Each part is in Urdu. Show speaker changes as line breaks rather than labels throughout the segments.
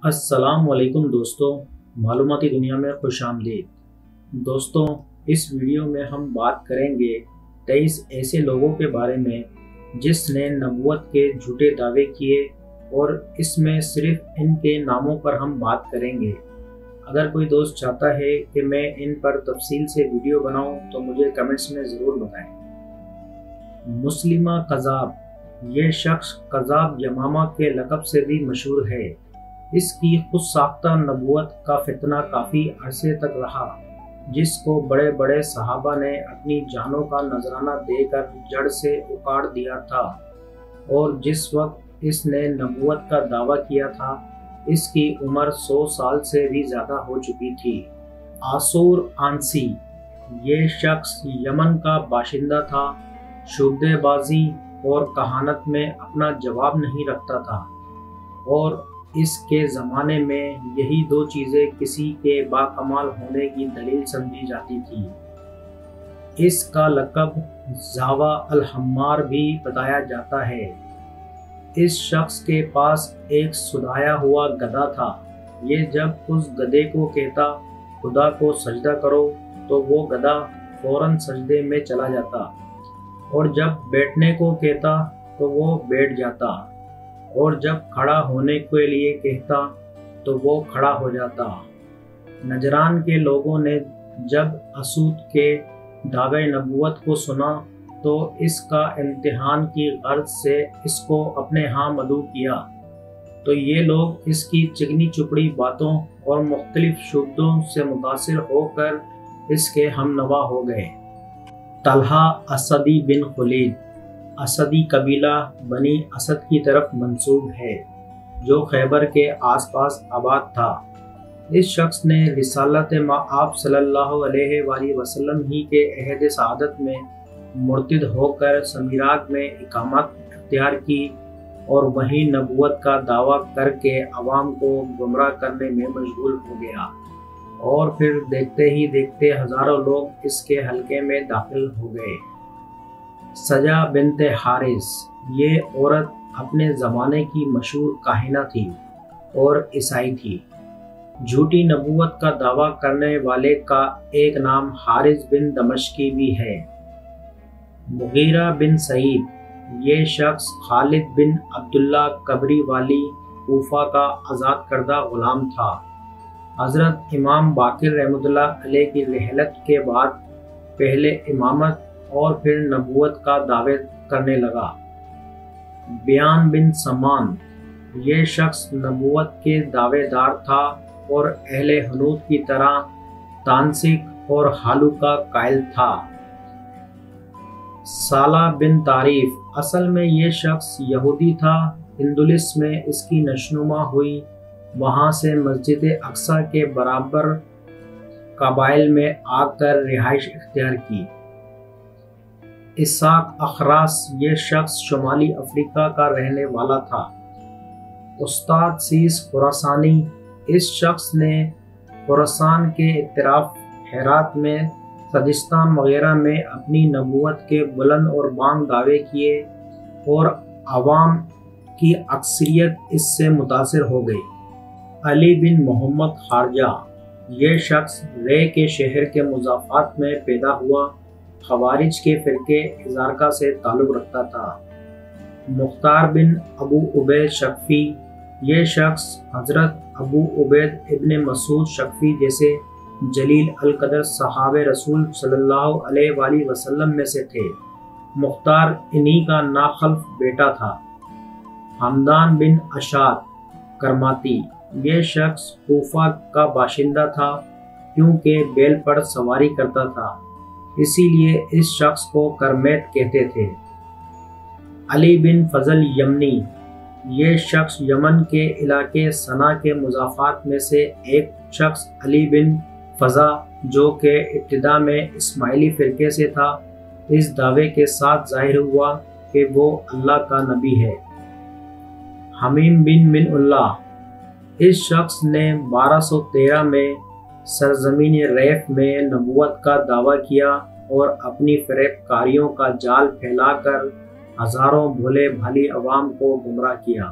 السلام علیکم دوستوں، معلوماتی دنیا میں خوش آمدید۔ دوستوں، اس ویڈیو میں ہم بات کریں گے 23 ایسے لوگوں کے بارے میں جس نے نبوت کے جھوٹے دعوے کیے، اور اس میں صرف ان کے ناموں پر ہم بات کریں گے۔ اگر کوئی دوست چاہتا ہے کہ میں ان پر تفصیل سے ویڈیو بناؤں تو مجھے کمنٹس میں ضرور بتائیں۔ مسلمہ کذاب، یہ شخص کذاب یمامہ کے لقب سے بھی مشہور ہے۔ اس کی خود ساختہ نبوت کا فتنہ کافی عرصے تک رہا، جس کو بڑے بڑے صحابہ نے اپنی جانوں کا نذرانہ دے کر جڑ سے اکاڑ دیا تھا، اور جس وقت اس نے نبوت کا دعویٰ کیا تھا اس کی عمر 100 سال سے بھی زیادہ ہو چکی تھی۔ آسور آنسی، یہ شخص یمن کا باشندہ تھا، شعبدے بازی اور کہانت میں اپنا جواب نہیں رکھتا تھا، اور اس کے زمانے میں یہی دو چیزیں کسی کے باکمال ہونے کی دلیل سمجھی جاتی تھی۔ اس کا لقب زاوا الحمار بھی بتایا جاتا ہے۔ اس شخص کے پاس ایک سدھایا ہوا گدھا تھا۔ یہ جب اس گدھے کو کہتا خدا کو سجدہ کرو تو وہ گدھا فوراً سجدے میں چلا جاتا، اور جب بیٹھنے کو کہتا تو وہ بیٹھ جاتا، اور جب کھڑا ہونے کے لیے کہتا تو وہ کھڑا ہو جاتا۔ نجران کے لوگوں نے جب اسود کے دعوے نبوت کو سنا تو اس کا امتحان کی غرض سے اس کو اپنے ہاں مدعو کیا، تو یہ لوگ اس کی چکنی چپڑی باتوں اور مختلف شبدوں سے متاثر ہو کر اس کے ہم نوا ہو گئے۔ طلحہ اسدی بن خلید، اسدی قبیلہ بنی اسد کی طرف منسوب ہے، جو خیبر کے آس پاس آباد تھا۔ اس شخص نے رسالت آپ صلی اللہ علیہ وآلہ وسلم ہی کے عہد سعادت میں مرتد ہو کر سمیراک میں اقامت اختیار کی، اور وہیں نبوت کا دعویٰ کر کے عوام کو گمراہ کرنے میں مشغول ہو گیا، اور پھر دیکھتے ہی دیکھتے ہزاروں لوگ اس کے حلقے میں داخل ہو گئے۔ سجا بنت حارث، یہ عورت اپنے زمانے کی مشہور کاہنہ تھی اور عیسائی تھی۔ جھوٹی نبوت کا دعویٰ کرنے والے کا ایک نام حارث بن دمشقی بھی ہے۔ مغیرہ بن سعید، یہ شخص خالد بن عبداللہ قبری والی کوفہ کا آزاد کردہ غلام تھا۔ حضرت امام باقر رحمۃ اللہ علیہ کی رحلت کے بعد پہلے امامت اور پھر نبوت کا دعویٰ کرنے لگا۔ بیان بن سمان، یہ شخص نبوت کے دعوے دار تھا اور اہل حنوت کی طرح تانسک اور حالو کا قائل تھا۔ سالہ بن تعریف، اصل میں یہ شخص یہودی تھا، اندلس میں اس کی نشوونما ہوئی، وہاں سے مسجد اقصی کے برابر قبائل میں آ کر رہائش اختیار کی۔ اسحاق اخراس، یہ شخص شمالی افریقہ کا رہنے والا تھا۔ استاد سیس خراسانی، اس شخص نے خراسان کے اطراف ہرات میں، سجستان وغیرہ میں اپنی نبوت کے بلند اور بانگ دعوے کیے، اور عوام کی اکثریت اس سے متاثر ہو گئی۔ علی بن محمد خارجہ، یہ شخص رے کے شہر کے مضافات میں پیدا ہوا، خوارج کے فرقے ازارقہ سے تعلق رکھتا تھا۔ مختار بن ابو عبید شقفی، یہ شخص حضرت ابو عبید ابن مسعود شقفی جیسے جلیل القدر صحابہ رسول صلی اللہ علیہ وآلہ وسلم میں سے تھے۔ مختار انہی کا ناخلف بیٹا تھا۔ حمدان بن اشاد کرماتی، یہ شخص کوفہ کا باشندہ تھا، کیونکہ بیل پر سواری کرتا تھا، اسی لیے اس شخص کو کرمیت کہتے تھے۔ علی بن فضل یمنی، یہ شخص یمن کے علاقے صنع کے مضافات میں سے ایک شخص علی بن فضا، جو کہ ابتدا میں اسماعیلی فرقے سے تھا، اس دعوے کے ساتھ ظاہر ہوا کہ وہ اللہ کا نبی ہے۔ حمیم بن من اللہ، اس شخص نے 1213 میں سرزمین ریف میں نبوت کا دعویٰ کیا اور اپنی فریب کاریوں کا جال پھیلا کر ہزاروں بھولے بھالی عوام کو گمراہ کیا۔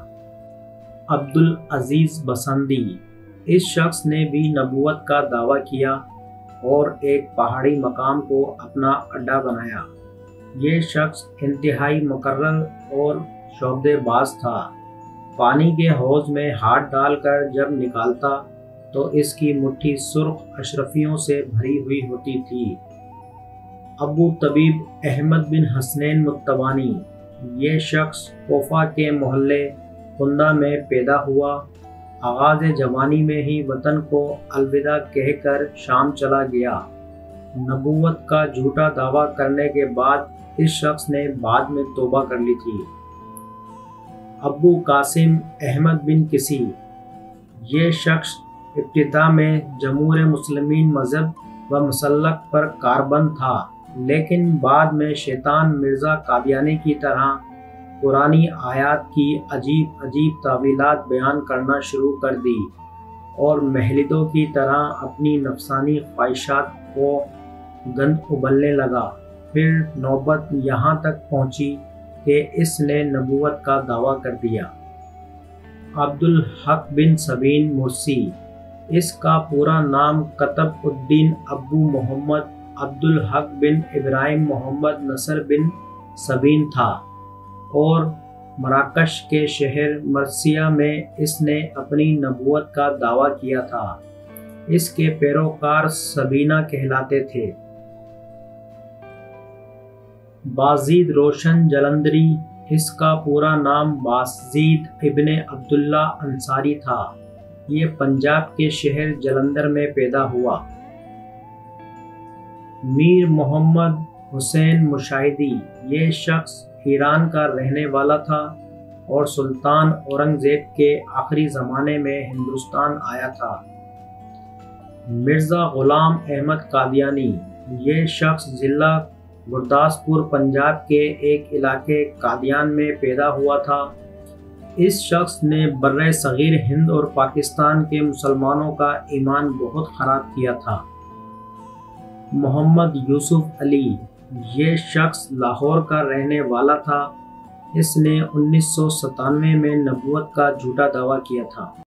عبدالعزیز بسندی، اس شخص نے بھی نبوت کا دعویٰ کیا اور ایک پہاڑی مقام کو اپنا اڈا بنایا۔ یہ شخص انتہائی مقرر اور شعبدے باز تھا۔ پانی کے حوض میں ہاتھ ڈال کر جب نکالتا تو اس کی مٹھی سرخ اشرفیوں سے بھری ہوئی ہوتی تھی۔ ابو طبیب احمد بن حسنین متوانی، یہ شخص کوفہ کے محلے کندہ میں پیدا ہوا۔ آغاز جوانی میں ہی وطن کو الوداع کہہ کر شام چلا گیا۔ نبوت کا جھوٹا دعویٰ کرنے کے بعد اس شخص نے بعد میں توبہ کر لی تھی۔ ابو قاسم احمد بن کسی، یہ شخص ابتدا میں جمہور مسلمین مذہب و مسلک پر کاربند تھا، لیکن بعد میں شیطان مرزا قادیانی کی طرح قرآنی آیات کی عجیب تعویلات بیان کرنا شروع کر دی اور مہلدوں کی طرح اپنی نفسانی خواہشات کو گند ابلنے لگا۔ پھر نوبت یہاں تک پہنچی کہ اس نے نبوت کا دعویٰ کر دیا۔ عبدالحق بن سبین مرسی، اس کا پورا نام قطب الدین ابو محمد عبدالحق بن ابراہیم محمد نصر بن سبین تھا اور مراکش کے شہر مرسیہ میں اس نے اپنی نبوت کا دعویٰ کیا تھا۔ اس کے پیروکار سبینہ کہلاتے تھے۔ بازید روشن جلندری، اس کا پورا نام بازید ابن عبداللہ انصاری تھا۔ یہ پنجاب کے شہر جلندر میں پیدا ہوا۔ میر محمد حسین مشاہدی، یہ شخص ایران کا رہنے والا تھا اور سلطان اورنگزیب کے آخری زمانے میں ہندوستان آیا تھا۔ مرزا غلام احمد قادیانی، یہ شخص ضلع گرداسپور پنجاب کے ایک علاقے قادیان میں پیدا ہوا تھا۔ اس شخص نے برِ صغیر ہند اور پاکستان کے مسلمانوں کا ایمان بہت خراب کیا تھا۔ محمد یوسف علی، یہ شخص لاہور کا رہنے والا تھا۔ اس نے 1997 میں نبوت کا جھوٹا دعویٰ کیا تھا۔